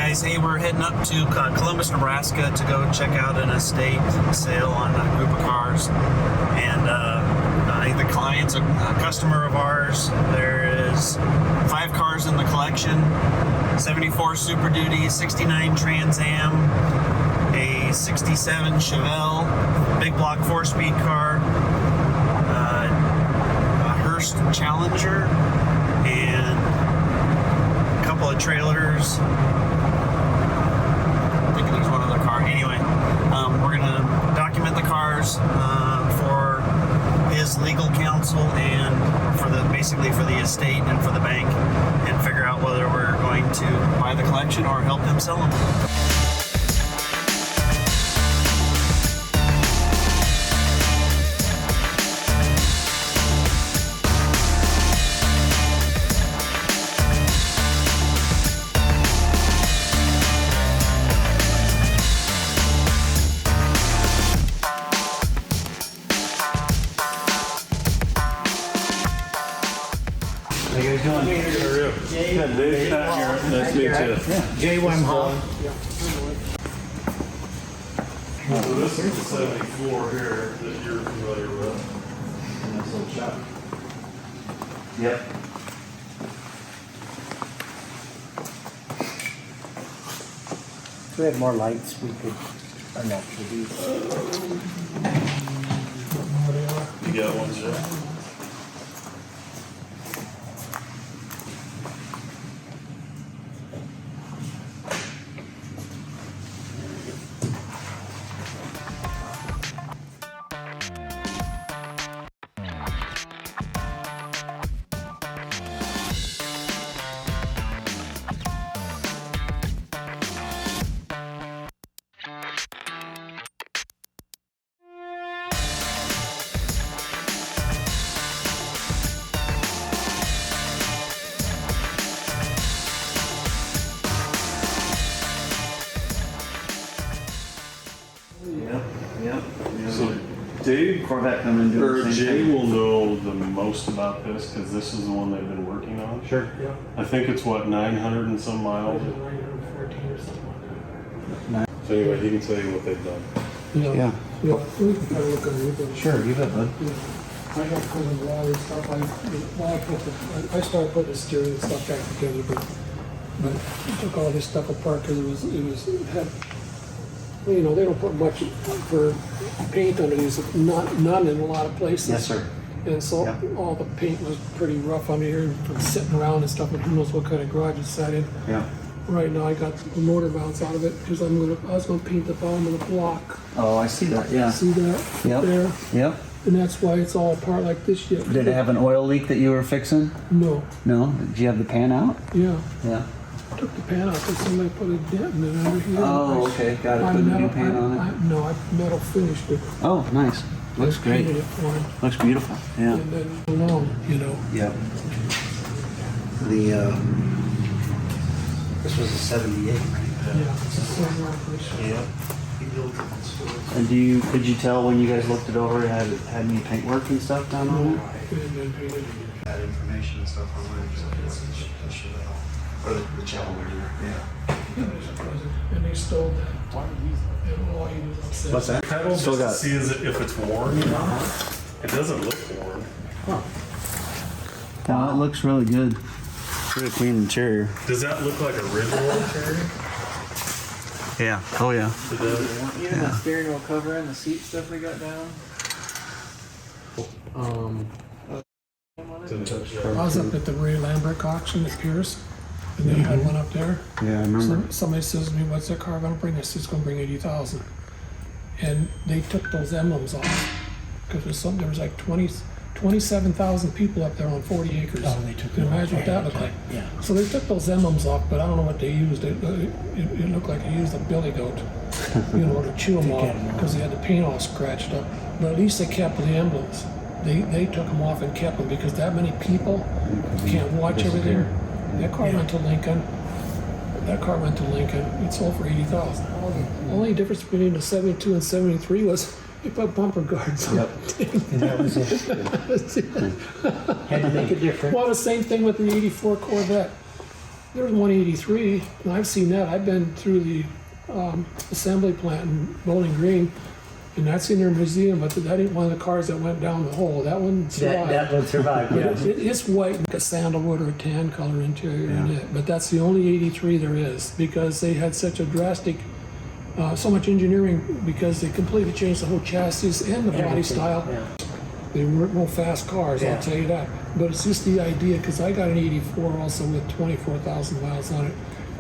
guys. Hey, we're heading up to Columbus, Nebraska to go check out an estate sale on a group of cars. And the client's a customer of ours. There is 5 cars in the collection: 74 Super Duty, 69 Trans Am, a 67 Chevelle, big block 4-speed car, a Hearst Challenger, and a couple of trailers. I think there's one other car. Anyway, we're gonna document the cars for his legal counsel and basically for the estate and for the bank, and figure out whether we're going to buy the collection or help him sell them. How you guys doing? Good, Dave's not here. Nice to meet you. Jay Wemhall. So this is the 74 here that you're familiar with. In this little shop. Yep. If we had more lights, we could actually do. You got one, Jeff? Yep. So Dave Corvette coming in or doing the same Jay thing. will know the most about this because this is the one they've been working on. Sure. Yeah, I think it's what, 900 and some miles. 914 or something like that. So anyway, he can tell you what they've done. Yeah. Yeah. Yeah, we can kind of look on it. Sure, you bet, bud. Yeah. I got to come in water and stuff. I started putting the steering and stuff back together, but I took all this stuff apart because it had, you know, they don't put much for paint under these, none in a lot of places. Yes, sir. And so Yeah. all the paint was pretty rough under here from sitting around and stuff, and who knows what kind of garage it's sat in. Yeah. Right now I got the motor mounts out of it because I was gonna paint the bottom of the block. Oh, I see that. Yeah. See that Yep. there? Yep. And that's why it's all apart like this yet. Did it have an oil leak that you were fixing? No. No. Did you have the pan out? Yeah. Yeah. Took the pan out because somebody put a dent in it under here. Oh, okay. Got it. Put a new pan on it. No, I metal finished it. Oh, nice. Looks I great. painted it for him. Looks beautiful. Yeah. And then along, you know. Yep. This was a 78, right? Yeah. It's the same operation. Yeah. And could you tell when you guys looked it over, it had any paint work and stuff down on it? And then painted it. That information and stuff on it. Or the Challenger. Yeah. And they stole that. And all he was upset. What's that? Pedal just Still to got- see if it's worn. It doesn't look worn. No, it looks really good. Pretty clean interior. Does that look like original interior? Yeah. Oh yeah. It does. Even the steering wheel cover and the seat stuff we got down. Didn't touch that. I was up at the Ray Lambert auction at Pierce, and they had one up there. Yeah, I remember. Somebody says to me, "What's that car gonna bring?" I said, "It's gonna bring 80,000." And they took those emblems off because there was like 27,000 people up there on 40 acres. Oh, they took Can you imagine what that looked like? Yeah. So they took those emblems off, but I don't know what they used. It looked like they used a billy goat, you know, to chew them off because they had the paint all scratched up. But at least they kept the emblems. They took them off and kept them because that many people can't watch everything. That car went to Lincoln. It sold for 80,000. The only difference between the 72 and 73 was you put bumper guards on. Yep. And that was it. Had to make it different. Well, the same thing with the 84 Corvette. There's 183, and I've seen that. I've been through the assembly plant in Bowling Green, and that's in their museum, but that ain't one of the cars that went down the hole. That one survived. That one survived, But yeah. it's white, like a sandalwood or a tan color interior in it, but that's the only 83 there is, because they had such a drastic, so much engineering, because they completely changed the whole chassis and the body Everything, style. yeah. They weren't no fast cars, Yeah. I'll tell you that. But it's just the idea, because I got an 84 also with 24,000 miles on it.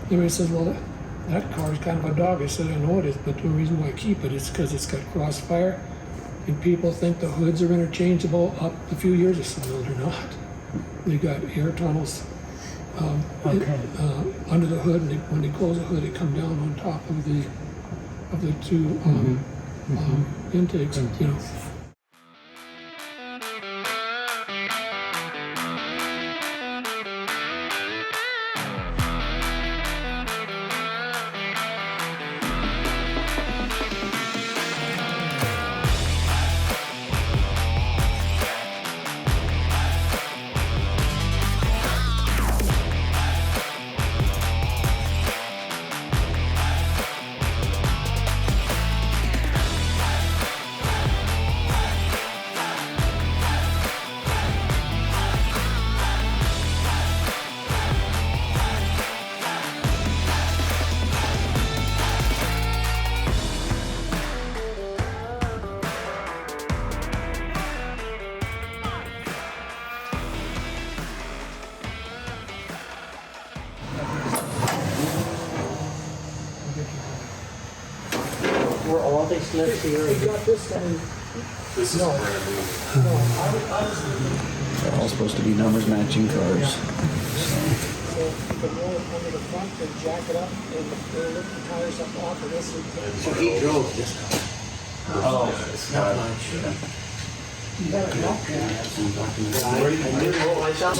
Everybody says, well, that car is kind of a dog. I said, I know it is, but the reason why I keep it is because it's got crossfire, and people think the hoods are interchangeable up a few years. I said, no, they're not. They got air tunnels under the hood, and when they close the hood, they come down on top of the two intakes, you know. Were all they slips here? They got this one. This is brand new. They're all supposed to be numbers matching cars. So you can roll it under the front and jack it up and lift the tires up off of this. So he drove this car. Oh, It's not mine. You got a knock I saw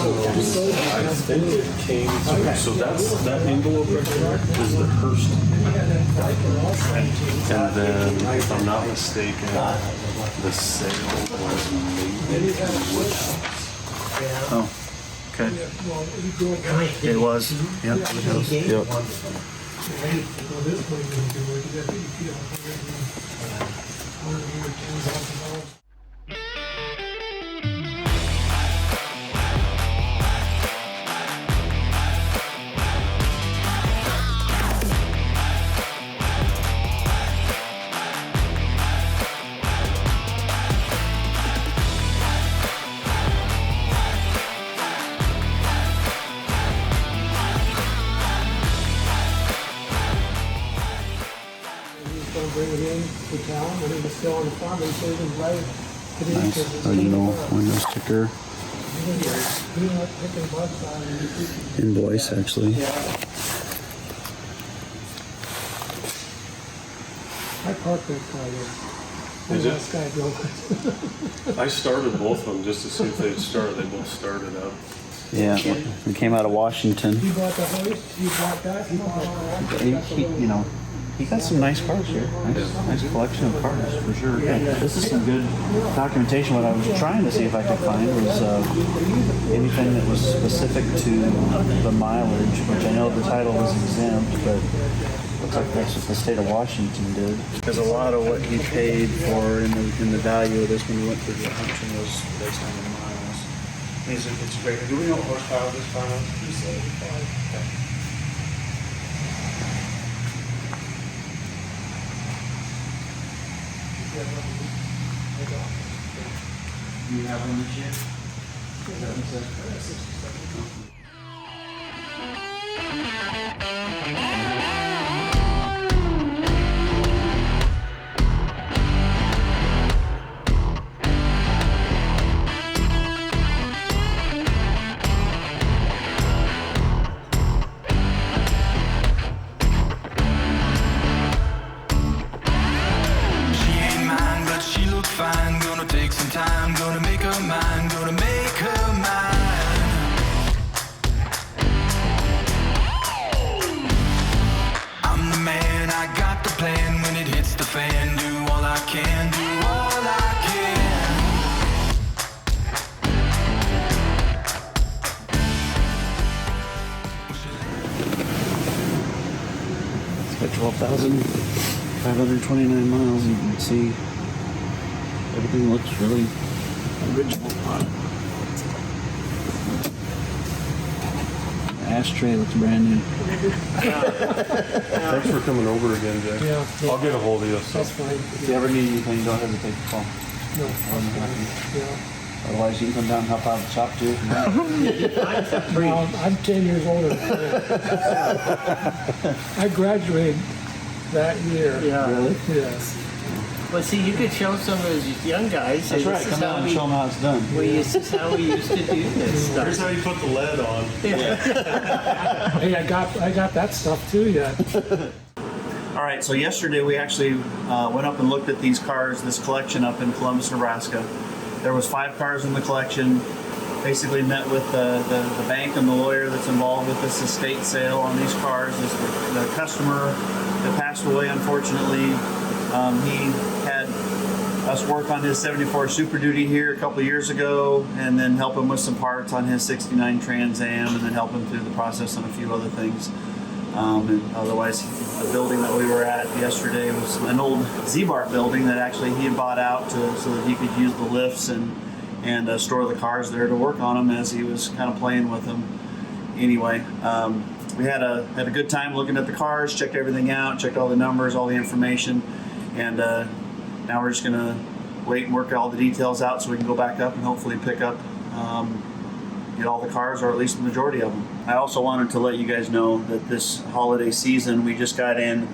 I think it came through, so that envelope right there is the Hearst. And then, if I'm not mistaken, the sale was made in Woodhouse. Oh, okay. Well, you go back. It was. Yep. Yep. Well, this one you can do it. You got 80 feet on 110,000 dollars. Gonna bring it in to town, and he was still on the farm, and so he can drive it in. Nice original window sticker. He didn't like picking bugs out of it. Invoice, actually. I parked that car there. Is And it? this guy drove it. I started both of them just to see if they'd start. They both started up. Yeah, it came out of Washington. He bought the hoist, he bought that, he bought all that. You know, he got some nice cars here. Nice collection of cars, for sure. Yeah, this is some good documentation. What I was trying to see if I could find was anything that was specific to the mileage, which I know the title was exempt, but looks like that's what the state of Washington did. Because a lot of what he paid for in the value of this when we went through the auction was based on the miles. It's great. Do we know what horsepower this car was? 275. Do you have one this year? Is that what it said? She ain't mine, but she look fine. Gonna take some time, gonna make her mine, gonna make her mine. 12,529 miles. You can see everything looks really original on it. The ashtray looks brand new. Thanks for coming over again, Jay. Yeah, I'll get a hold of you. So. that's fine. If you ever need anything, don't hesitate to call. No, that's fine. Yeah. Otherwise, you can come down and help out at the shop too. Well, I'm 10 years older than him. I graduated that year. Yeah. Really? Yes. Well, see, you could show some of those young guys. That's say, right. This Come is how down and we, show them how it's done. this is how we used to do this Here's stuff. how you put the lead on. Hey, I got that stuff too yet. All right, so yesterday we actually went up and looked at these cars, this collection up in Columbus, Nebraska. There was 5 cars in the collection. Basically met with the bank and the lawyer that's involved with this estate sale on these cars. This, the customer that passed away, unfortunately, he had us work on his 74 Super Duty here a couple years ago, and then help him with some parts on his 69 Trans Am, and then help him through the process on a few other things. And otherwise, the building that we were at yesterday was an old Z-Bar building that actually he had bought out so that he could use the lifts and store the cars there to work on them as he was kind of playing with them. Anyway, we had a good time looking at the cars, checked everything out, checked all the numbers, all the information, and now we're just gonna wait and work all the details out so we can go back up and hopefully pick up get all the cars, or at least the majority of them. I also wanted to let you guys know that this holiday season we just got in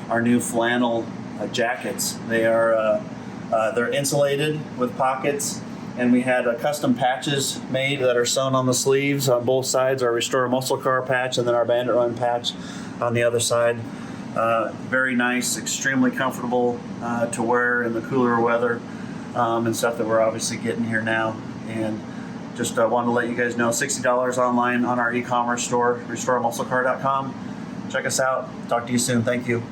our new flannel jackets. They are they're insulated with pockets, and we had custom patches made that are sewn on the sleeves on both sides. Our Restore Muscle Car patch and then our Bandit Run patch on the other side. Very nice, extremely comfortable to wear in the cooler weather and stuff that we're obviously getting here now. And just wanted to let you guys know, $60 online on our e-commerce store, restoremusclecar.com. Check us out. Talk to you soon. Thank you.